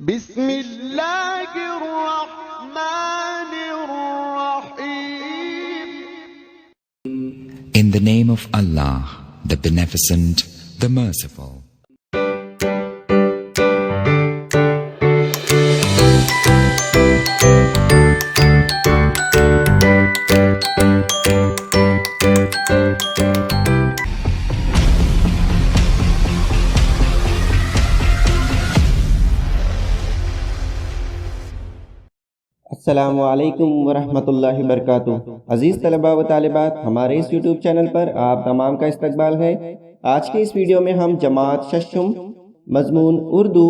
بسم اللہ الرحمن الرحیم. In the name of Allah, the Beneficent, the Merciful. السلام علیکم ورحمۃ اللہ وبرکاتہ. عزیز طلباء و طالبات، ہمارے اس یوٹیوب چینل پر آپ تمام کا استقبال ہے. آج کے اس ویڈیو میں ہم جماعت ششم مضمون اردو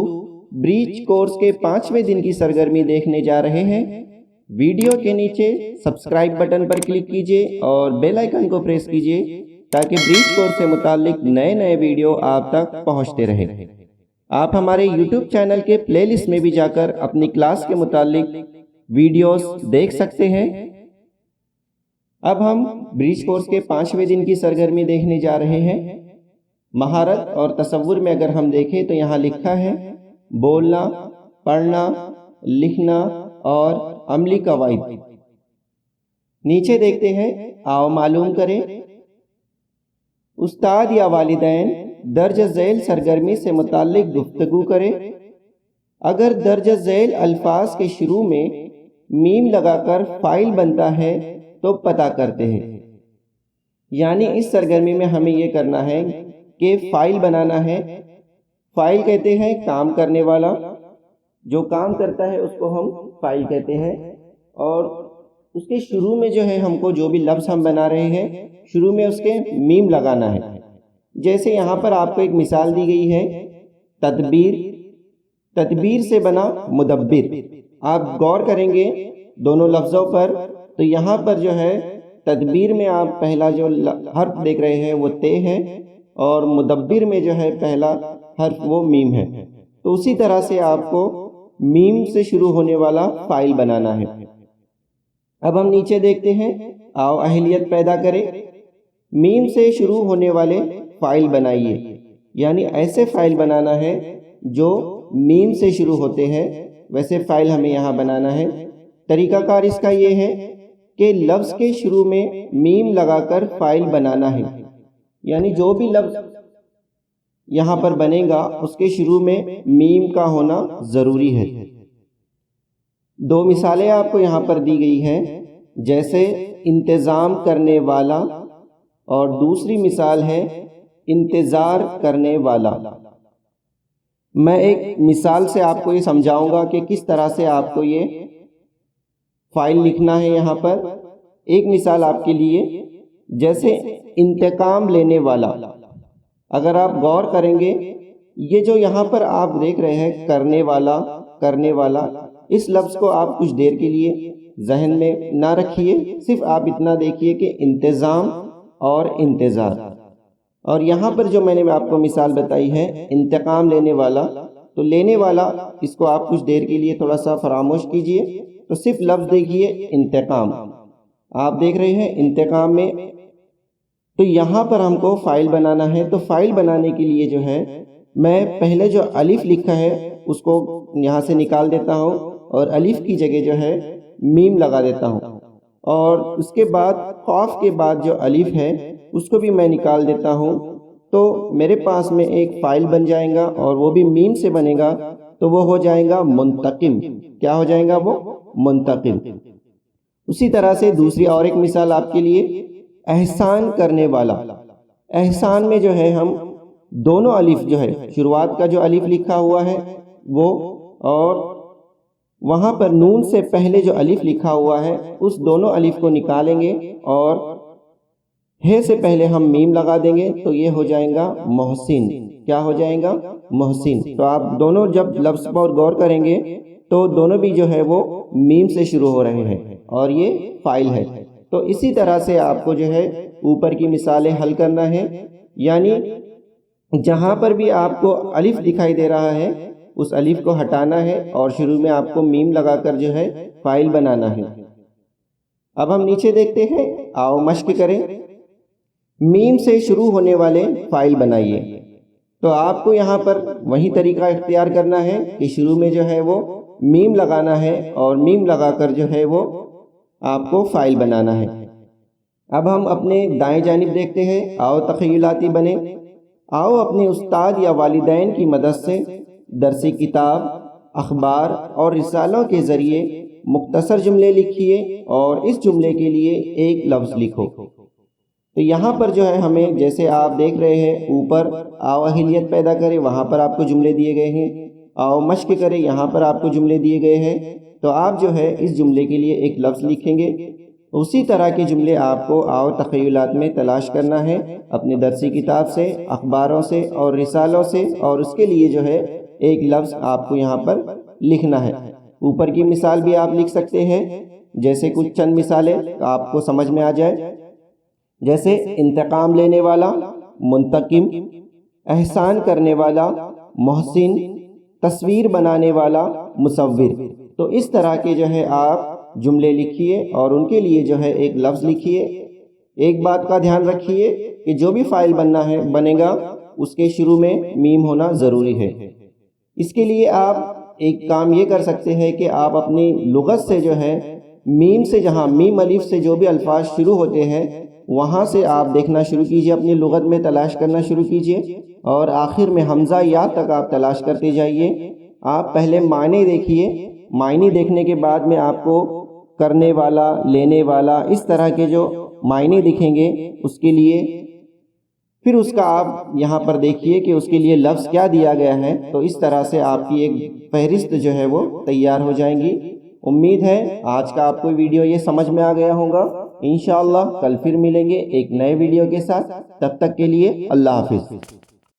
بریچ کورس کے 5ویں دن کی سرگرمی دیکھنے جا رہے ہیں. ویڈیو کے نیچے سبسکرائب بٹن پر کلک کیجئے اور بیل آئیکن کو پریس کیجئے تاکہ بریچ کورس سے متعلق نئے ویڈیو آپ تک پہنچتے رہے. آپ ہمارے یوٹیوب چینل کے پلے لسٹ میں بھی جا کر اپنی کلاس کے متعلق ویڈیوز دیکھ سکتے ہیں. اب ہم بریچ کورس کے 5ویں دن کی سرگرمی دیکھنے جا رہے ہیں. مہارت اور تصور میں اگر ہم دیکھیں تو یہاں لکھا ہے بولنا، پڑھنا، لکھنا اور عملی قواعد. نیچے دیکھتے ہیں، آؤ معلوم کریں. استاد یا والدین درج ذیل سرگرمی سے متعلق گفتگو کریں. اگر درج ذیل الفاظ کے شروع میں میم لگا کر فائل بنتا ہے تو پتہ کرتے ہیں. یعنی اس سرگرمی میں ہمیں یہ کرنا ہے کہ فائل بنانا ہے. فائل کہتے ہیں کام کرنے والا، جو کام کرتا ہے اس کو ہم فائل کہتے ہیں. اور اس کے شروع میں جو ہے ہم کو جو بھی لفظ ہم بنا رہے ہیں شروع میں اس کے میم لگانا ہے. جیسے یہاں پر آپ کو ایک مثال دی گئی ہے تدبیر. تدبیر سے بنا مدبر. آپ غور کریں گے دونوں لفظوں پر تو یہاں پر جو ہے تدبیر میں آپ پہلا جو حرف دیکھ رہے ہیں وہ تے ہے اور مدبر میں جو ہے پہلا حرف وہ میم ہے. تو اسی طرح سے آپ کو میم سے شروع ہونے والا فائل بنانا ہے. اب ہم نیچے دیکھتے ہیں، آؤ اہلیت پیدا کریں. میم سے شروع ہونے والے فائل بنائیے. یعنی ایسے فائل بنانا ہے جو میم سے شروع ہوتے ہیں، ویسے فائل ہمیں یہاں بنانا ہے. طریقہ کار اس کا یہ ہے کہ لفظ کے شروع میں میم لگا کر فائل بنانا ہے. یعنی جو بھی لفظ یہاں پر بنے گا اس کے شروع میں میم کا ہونا ضروری ہے. 2 مثالیں آپ کو یہاں پر دی گئی ہیں، جیسے انتظام کرنے والا اور دوسری مثال ہے انتظار کرنے والا. میں ایک مثال سے آپ کو یہ سمجھاؤں گا کہ کس طرح سے آپ کو یہ فائل لکھنا ہے. یہاں پر ایک مثال آپ کے لیے، جیسے انتقام لینے والا. اگر آپ غور کریں گے یہ جو یہاں پر آپ دیکھ رہے ہیں کرنے والا، اس لفظ کو آپ کچھ دیر کے لیے ذہن میں نہ رکھیے، صرف آپ اتنا دیکھیے کہ انتظام اور انتظار. اور یہاں پر جو میں نے آپ کو مثال بتائی ہے انتقام لینے والا، تو لینے والا اس کو آپ کچھ دیر کے لیے تھوڑا سا فراموش کیجئے. تو صرف لفظ دیکھیے انتقام، آپ دیکھ رہے ہیں انتقام میں. تو یہاں پر ہم کو فائل بنانا ہے. تو فائل بنانے کے لیے جو ہے میں پہلے جو الف لکھا ہے اس کو یہاں سے نکال دیتا ہوں اور الف کی جگہ جو ہے میم لگا دیتا ہوں. اور اس کے بعد قاف کے بعد جو الف ہے اس کو بھی میں نکال دیتا ہوں. تو میرے پاس میں ایک فائل بن جائے گا اور وہ بھی میم سے بنے گا. تو وہ ہو جائے گا منتقم. کیا ہو جائے گا وہ؟ منتقم. اسی طرح سے دوسری اور ایک مثال آپ کے لیے، احسان کرنے والا. احسان میں جو ہے ہم دونوں الف جو ہے شروعات کا جو الف لکھا ہوا ہے وہ، اور وہاں پر نون سے پہلے جو الف لکھا ہوا ہے اس دونوں الف کو نکالیں گے اور ہے سے پہلے ہم میم لگا دیں گے. تو یہ ہو جائے گا محسن. کیا ہو جائے گا؟ محسن. تو آپ دونوں جب لفظ پر غور کریں گے تو دونوں بھی جو ہے وہ میم سے شروع ہو رہے ہیں اور یہ فائل ہے. تو اسی طرح سے آپ کو جو ہے اوپر کی مثالیں حل کرنا ہے. یعنی جہاں پر بھی آپ کو الف دکھائی دے رہا ہے اس الف کو ہٹانا ہے اور شروع میں آپ کو میم لگا کر جو ہے فائل بنانا ہے. اب ہم نیچے دیکھتے ہیں، آؤ مشق کریں. میم سے شروع ہونے والے فائل بنائیے. تو آپ کو یہاں پر وہی طریقہ اختیار کرنا ہے کہ شروع میں جو ہے وہ میم لگانا ہے اور میم لگا کر جو ہے وہ آپ کو فائل بنانا ہے۔ اب ہم اپنے دائیں جانب دیکھتے ہیں، آؤ تخیلاتی بنے، آؤ اپنے استاد یا والدین کی مدد سے درسی کتاب، اخبار اور رسالوں کے ذریعے مختصر جملے لکھیے اور اس جملے کے لیے ایک لفظ لکھو۔ تو یہاں پر جو ہے ہمیں، جیسے آپ دیکھ رہے ہیں اوپر آؤ اہلیت پیدا کرے، وہاں پر آپ کو جملے دیے گئے ہیں، آؤ مشق کرے، یہاں پر آپ کو جملے دیے گئے ہیں۔ تو آپ جو ہے اس جملے کے لیے ایک لفظ لکھیں گے۔ اسی طرح کے جملے آپ کو آؤ تخیلات میں تلاش کرنا ہے اپنے درسی کتاب سے، اخباروں سے اور رسالوں سے، اور اس کے لیے جو ہے ایک لفظ آپ کو یہاں پر لکھنا ہے۔ اوپر کی مثال بھی آپ لکھ سکتے ہیں، جیسے کچھ چند مثالیں آپ کو سمجھ میں آ جائے، جیسے انتقام لینے والا، منتقم، احسان کرنے والا، محسن، تصویر بنانے والا، مصور۔ تو اس طرح کے جو ہے آپ جملے لکھیے اور ان کے لیے جو ہے ایک لفظ لکھیے۔ ایک بات کا دھیان رکھیے کہ جو بھی فائل بنے گا اس کے شروع میں میم ہونا ضروری ہے۔ اس کے لیے آپ ایک کام یہ کر سکتے ہیں کہ آپ اپنی لغت سے جو ہے میم سے، جہاں میم الف سے جو بھی الفاظ شروع ہوتے ہیں وہاں سے آپ دیکھنا شروع کیجئے، اپنی لغت میں تلاش کرنا شروع کیجئے اور آخر میں حمزہ یا تک آپ تلاش کرتے جائیے۔ آپ پہلے معنی دیکھیے، معنی دیکھنے کے بعد میں آپ کو کرنے والا، لینے والا، اس طرح کے جو معنی دکھیں گے اس کے لیے پھر اس کا آپ یہاں پر دیکھیے کہ اس کے لیے لفظ کیا دیا گیا ہے۔ تو اس طرح سے آپ کی ایک فہرست جو ہے وہ تیار ہو جائیں گی۔ امید ہے آج کا آپ کو ویڈیو یہ سمجھ میں آ گیا ہوگا۔ انشاءاللہ کل پھر ملیں گے ایک نئے ویڈیو کے ساتھ، تب تک کے لیے اللہ حافظ۔